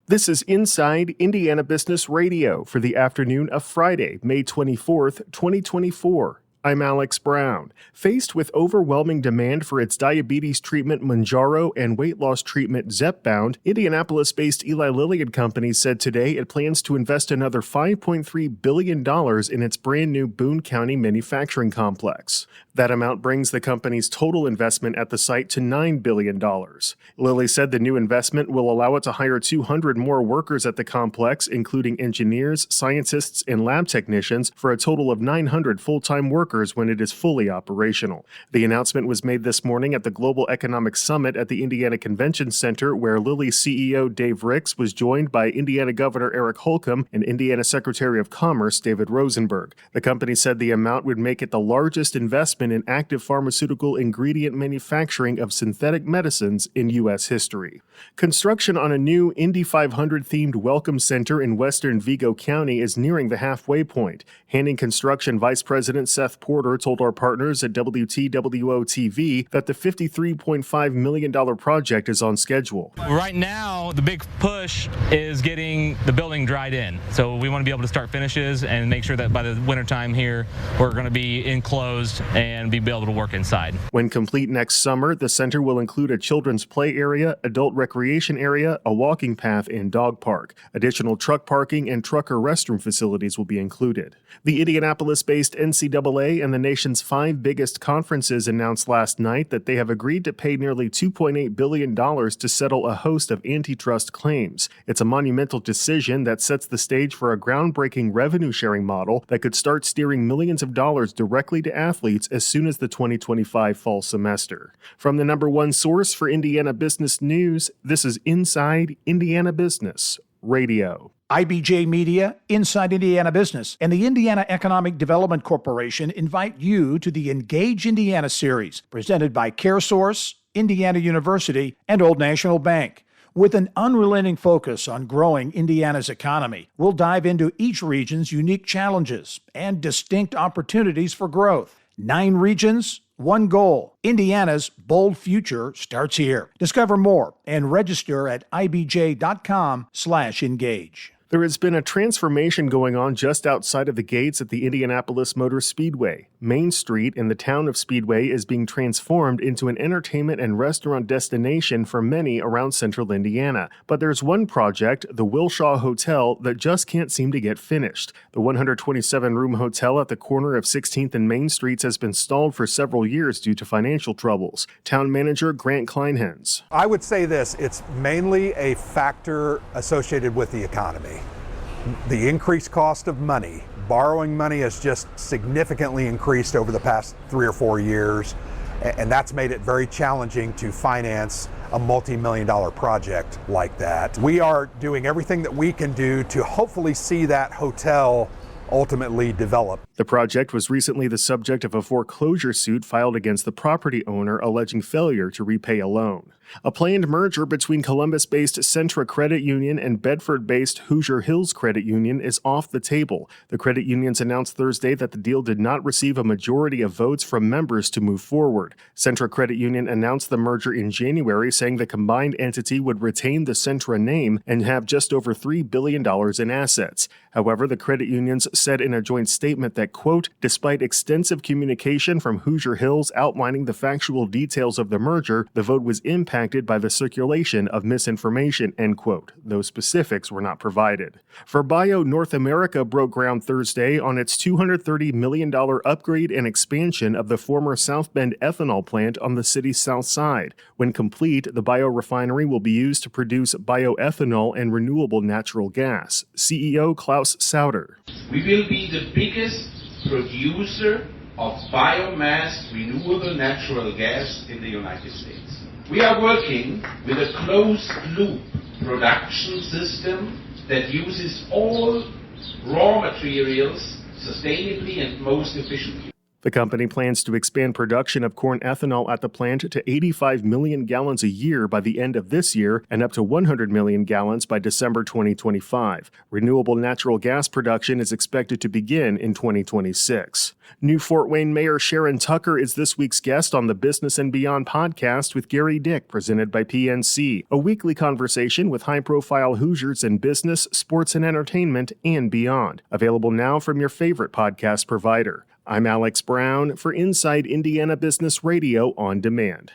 This is Inside Indiana Business Radio for the afternoon of Friday, May 24th, 2024. I'm Alex Brown. Faced with overwhelming demand for its diabetes treatment Mounjaro and weight loss treatment Zepbound, Indianapolis-based Eli Lilly and Company said today it plans to invest another $5.3 billion in its brand new Boone County manufacturing complex. That amount brings the company's total investment at the site to $9 billion. Lilly said the new investment will allow it to hire 200 more workers at the complex, including engineers, scientists, and lab technicians, for a total of 900 full-time workers when it is fully operational. The announcement was made this morning at the Global Economic Summit at the Indiana Convention Center, where Lilly CEO Dave Ricks was joined by Indiana Governor Eric Holcomb and Indiana Secretary of Commerce David Rosenberg. The company said the amount would make it the largest investment in active pharmaceutical ingredient manufacturing of synthetic medicines in U.S. history. Construction on a new Indy 500-themed welcome center in western Vigo County is nearing the halfway point. Handing construction Vice President Seth Porter told our partners at WTWO-TV that the $53.5 million project is on schedule. Right now, the big push is getting the building dried in. So we want to be able to start finishes and make sure that by the wintertime here, we're going to be enclosed and be able to work inside. When complete next summer, the center will include a children's play area, adult recreation area, a walking path, and dog park. Additional truck parking and trucker restroom facilities will be included. The Indianapolis-based NCAA and the nation's 5 biggest conferences announced last night that they have agreed to pay nearly $2.8 billion to settle a host of antitrust claims. It's a monumental decision that sets the stage for a groundbreaking revenue-sharing model that could start steering millions of dollars directly to athletes as soon as the 2025 fall semester. From the number one source for Indiana business news, this is Inside Indiana Business Radio. IBJ Media, Inside Indiana Business, and the Indiana Economic Development Corporation invite you to the Engage Indiana series, presented by CareSource, Indiana University, and Old National Bank. With an unrelenting focus on growing Indiana's economy, we'll dive into each region's unique challenges and distinct opportunities for growth. 9 regions, 1 goal. Indiana's bold future starts here. Discover more and register at ibj.com/engage. There has been a transformation going on just outside of the gates at the Indianapolis Motor Speedway. Main Street in the town of Speedway is being transformed into an entertainment and restaurant destination for many around central Indiana. But there's one project, the Wilshaw Hotel, that just can't seem to get finished. The 127-room hotel at the corner of 16th and Main Streets has been stalled for several years due to financial troubles. Town manager Grant Kleinhens. I would say this, it's mainly a factor associated with the economy. The increased cost of money, borrowing money has just significantly increased over the past 3 or 4 years, and that's made it very challenging to finance a multi-million-dollar project like that. We are doing everything that we can do to hopefully see that hotel ultimately develop. The project was recently the subject of a foreclosure suit filed against the property owner alleging failure to repay a loan. A planned merger between Columbus-based Centra Credit Union and Bedford-based Hoosier Hills Credit Union is off the table. The credit unions announced Thursday that the deal did not receive a majority of votes from members to move forward. Centra Credit Union announced the merger in January, saying the combined entity would retain the Centra name and have just over $3 billion in assets. However, the credit unions said in a joint statement that, quote, despite extensive communication from Hoosier Hills outlining the factual details of the merger, the vote was impacted by the circulation of misinformation, end quote. Those specifics were not provided. ForBio North America broke ground Thursday on its $230 million upgrade and expansion of the former South Bend ethanol plant on the city's south side. When complete, the biorefinery will be used to produce bioethanol and renewable natural gas. CEO Klaus Sauter. We will be the biggest producer of biomass renewable natural gas in the United States. We are working with a closed-loop production system that uses all raw materials sustainably and most efficiently. The company plans to expand production of corn ethanol at the plant to 85 million gallons a year by the end of this year and up to 100 million gallons by December 2025. Renewable natural gas production is expected to begin in 2026. New Fort Wayne Mayor Sharon Tucker is this week's guest on the Business and Beyond podcast with Gary Dick, presented by PNC, a weekly conversation with high-profile Hoosiers in business, sports, and entertainment, and beyond. Available now from your favorite podcast provider. I'm Alex Brown for Inside Indiana Business Radio on Demand.